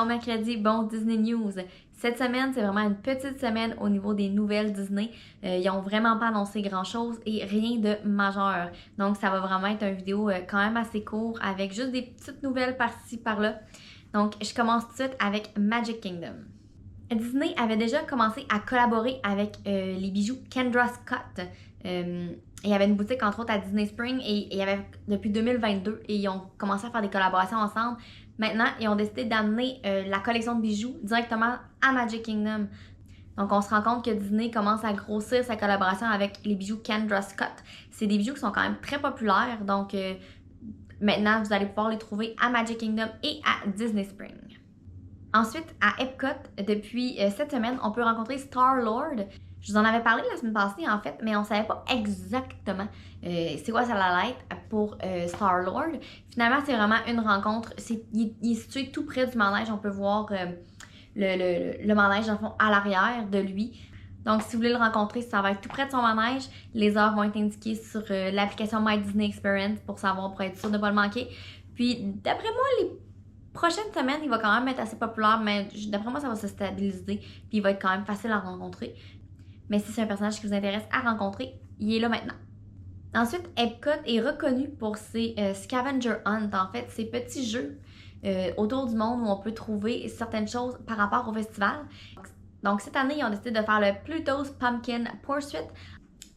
Bon mercredi, bon Disney News. Cette semaine, c'est vraiment une petite semaine au niveau des nouvelles Disney. Ils ont vraiment pas annoncé grand-chose et rien de majeur. Donc, ça va vraiment être une vidéo quand même assez court avec juste des petites nouvelles par-ci, par-là. Donc, je commence tout de suite avec Magic Kingdom. Disney avait déjà commencé à collaborer avec les bijoux Kendra Scott. Il y avait une boutique entre autres à Disney Spring et il y avait depuis 2022 et ils ont commencé à faire des collaborations ensemble. Maintenant, ils ont décidé d'amener la collection de bijoux directement à Magic Kingdom. Donc, on se rend compte que Disney commence à grossir sa collaboration avec les bijoux Kendra Scott. C'est des bijoux qui sont quand même très populaires. Donc, maintenant, vous allez pouvoir les trouver à Magic Kingdom et à Disney Spring. Ensuite, à Epcot, depuis cette semaine, on peut rencontrer Star-Lord. Je vous en avais parlé la semaine passée, en fait, mais on ne savait pas exactement c'est quoi ça allait être pour Star-Lord. Finalement, c'est vraiment une rencontre. Il est situé tout près du manège. On peut voir le manège, dans le fond, à l'arrière de lui. Donc, si vous voulez le rencontrer, ça va être tout près de son manège. Les heures vont être indiquées sur l'application My Disney Experience pour être sûr de ne pas le manquer. Puis, d'après moi, les prochaines semaines, il va quand même être assez populaire, mais d'après moi, ça va se stabiliser. Puis, il va être quand même facile à rencontrer. Mais si c'est un personnage qui vous intéresse à rencontrer, il est là maintenant. Ensuite, Epcot est reconnu pour ses Scavenger Hunt, en fait, ces petits jeux autour du monde où on peut trouver certaines choses par rapport au festival. Donc, cette année, ils ont décidé de faire le Pluto's Pumpkin Pursuit.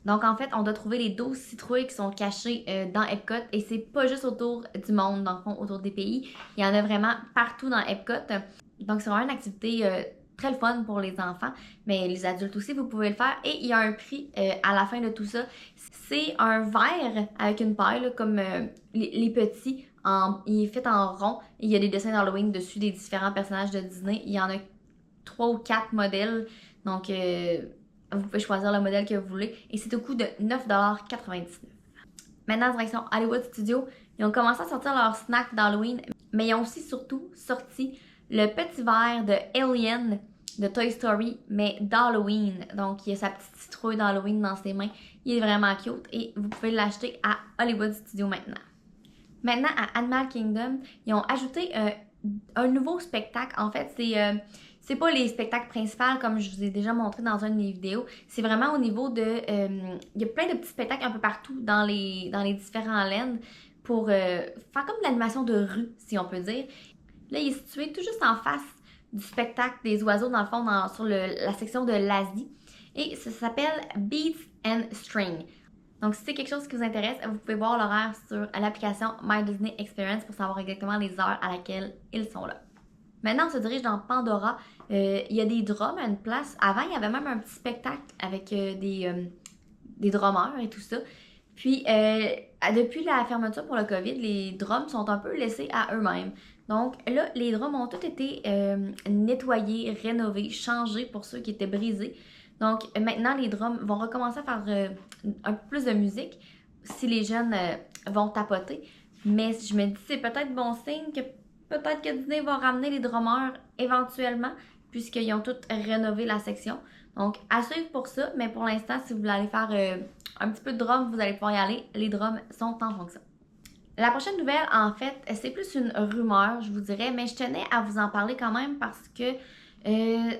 Donc, en fait, on doit trouver les 12 citrouilles qui sont cachées dans Epcot. Et c'est pas juste autour du monde, dans le fond, autour des pays. Il y en a vraiment partout dans Epcot. Donc, c'est vraiment une activité très le fun pour les enfants. Mais les adultes aussi, vous pouvez le faire. Et il y a un prix à la fin de tout ça. C'est un verre avec une paille, là, comme les petits. Il est fait en rond. Et il y a des dessins d'Halloween dessus des différents personnages de Disney. Il y en a 3 ou 4 modèles. Donc, vous pouvez choisir le modèle que vous voulez. Et c'est au coût de 9,99$. Maintenant, direction Hollywood Studios, ils ont commencé à sortir leur snack d'Halloween. Mais ils ont aussi surtout sorti le petit verre de Alien de Toy Story, mais d'Halloween. Donc, il y a sa petite citrouille d'Halloween dans ses mains. Il est vraiment cute et vous pouvez l'acheter à Hollywood Studios maintenant. Maintenant, à Animal Kingdom, ils ont ajouté un nouveau spectacle. En fait, c'est pas les spectacles principaux comme je vous ai déjà montré dans une de mes vidéos. C'est vraiment au niveau de... il y a plein de petits spectacles un peu partout dans les différents lands pour faire comme de l'animation de rue, si on peut dire. Là, il est situé tout juste en face du spectacle des oiseaux, dans le fond, sur la section de l'Asie. Et ça s'appelle Beats and String. Donc, si c'est quelque chose qui vous intéresse, vous pouvez voir l'horaire sur l'application My Disney Experience pour savoir exactement les heures à laquelle ils sont là. Maintenant, on se dirige dans Pandora. Il y a des drums à une place. Avant, il y avait même un petit spectacle avec des drummers et tout ça. Puis, depuis la fermeture pour le COVID, les drums sont un peu laissés à eux-mêmes. Donc là, les drums ont tous été nettoyés, rénovés, changés pour ceux qui étaient brisés. Donc maintenant, les drums vont recommencer à faire un peu plus de musique si les jeunes vont tapoter. Mais je me dis, c'est peut-être bon signe que peut-être que Disney va ramener les drummers éventuellement, puisqu'ils ont tous rénové la section. Donc, à suivre pour ça, mais pour l'instant, si vous voulez aller faire un petit peu de drum, vous allez pouvoir y aller. Les drums sont en fonction. La prochaine nouvelle, en fait, c'est plus une rumeur, je vous dirais, mais je tenais à vous en parler quand même parce que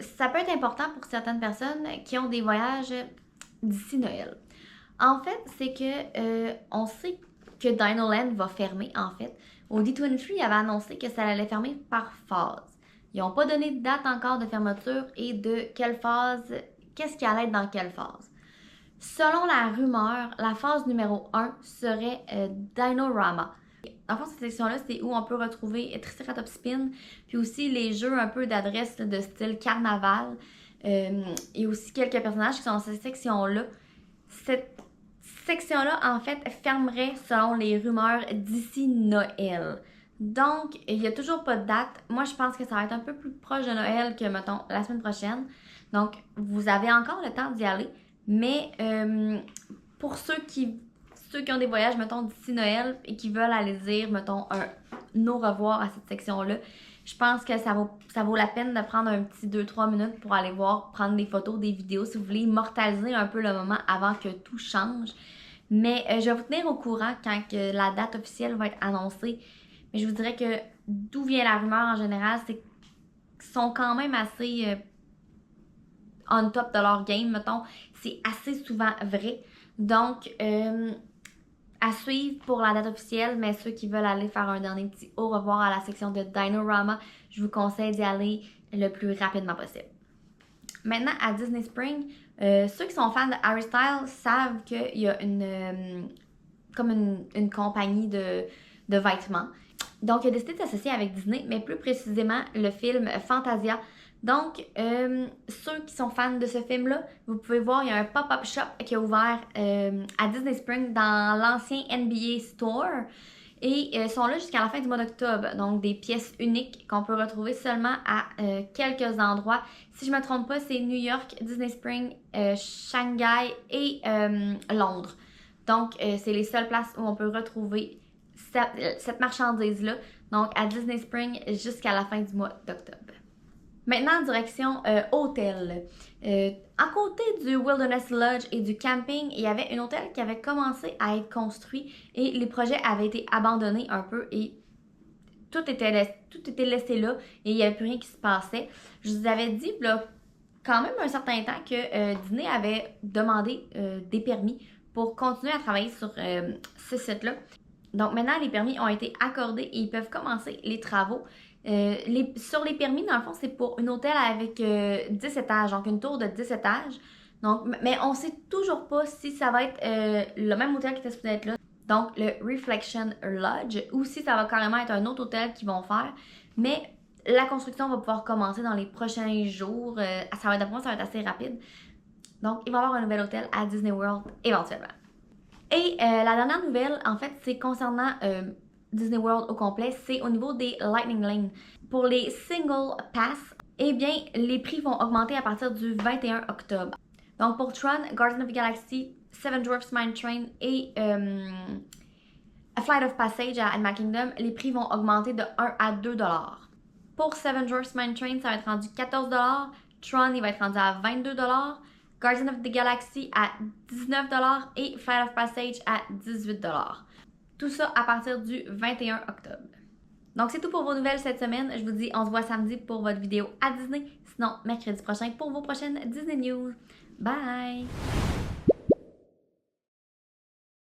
ça peut être important pour certaines personnes qui ont des voyages d'ici Noël. En fait, c'est que on sait que Dinoland va fermer, en fait. Au D23, il avait annoncé que ça allait fermer par phase. Ils n'ont pas donné de date encore de fermeture et de quelle phase, qu'est-ce qui allait être dans quelle phase. Selon la rumeur, la phase numéro 1 serait Dinorama. En fait, cette section-là, c'est où on peut retrouver Triceratops Spin, puis aussi les jeux un peu d'adresse de style carnaval, et aussi quelques personnages qui sont dans cette section-là. Cette section-là, en fait, fermerait selon les rumeurs d'ici Noël. Donc, il n'y a toujours pas de date. Moi, je pense que ça va être un peu plus proche de Noël que, mettons, la semaine prochaine. Donc, vous avez encore le temps d'y aller. Mais pour ceux qui ont des voyages, mettons, d'ici Noël et qui veulent aller dire, mettons, un au revoir à cette section-là, je pense que ça vaut la peine de prendre un petit 2-3 minutes pour aller voir, prendre des photos, des vidéos, si vous voulez immortaliser un peu le moment avant que tout change. Mais je vais vous tenir au courant quand que la date officielle va être annoncée. Mais je vous dirais que d'où vient la rumeur en général, c'est sont quand même assez on top de leur game, mettons. C'est assez souvent vrai. Donc, à suivre pour la date officielle, mais ceux qui veulent aller faire un dernier petit au revoir à la section de Dinorama, je vous conseille d'y aller le plus rapidement possible. Maintenant, à Disney Spring, ceux qui sont fans de Harry Styles savent qu'il y a une compagnie de vêtements. Donc, il a décidé de s'associer avec Disney, mais plus précisément le film Fantasia. Donc, ceux qui sont fans de ce film-là, vous pouvez voir, il y a un pop-up shop qui est ouvert à Disney Springs dans l'ancien NBA Store. Et ils sont là jusqu'à la fin du mois d'octobre. Donc, des pièces uniques qu'on peut retrouver seulement à quelques endroits. Si je ne me trompe pas, c'est New York, Disney Springs, Shanghai et Londres. Donc, c'est les seules places où on peut retrouver cette marchandise-là. Donc, à Disney Springs jusqu'à la fin du mois d'octobre. Maintenant, direction hôtel. À côté du Wilderness Lodge et du camping, il y avait un hôtel qui avait commencé à être construit et les projets avaient été abandonnés un peu et tout était laissé là et il n'y avait plus rien qui se passait. Je vous avais dit, là, quand même un certain temps que Disney avait demandé des permis pour continuer à travailler sur ce site-là. Donc maintenant, les permis ont été accordés et ils peuvent commencer les travaux. Sur les permis, dans le fond, c'est pour un hôtel avec 10 étages, donc une tour de 10 étages. Donc, mais on sait toujours pas si ça va être le même hôtel qui était supposé être là, donc le Reflection Lodge, ou si ça va carrément être un autre hôtel qu'ils vont faire. Mais la construction va pouvoir commencer dans les prochains jours. Ça va être assez rapide. Donc, il va y avoir un nouvel hôtel à Disney World éventuellement. Et la dernière nouvelle, en fait, c'est concernant Disney World au complet, c'est au niveau des Lightning Lane. Pour les Single Pass, eh bien, les prix vont augmenter à partir du 21 octobre. Donc pour Tron, Guardians of the Galaxy, Seven Dwarfs Mine Train et A Flight of Passage à Animal Kingdom, les prix vont augmenter de 1 à 2 $. Pour Seven Dwarfs Mine Train, ça va être rendu 14 $. Tron, il va être rendu à 22 $. Guardians of the Galaxy à 19 $ et Flight of Passage à 18 $. Tout ça à partir du 21 octobre. Donc c'est tout pour vos nouvelles cette semaine. Je vous dis, on se voit samedi pour votre vidéo à Disney. Sinon, mercredi prochain pour vos prochaines Disney News. Bye!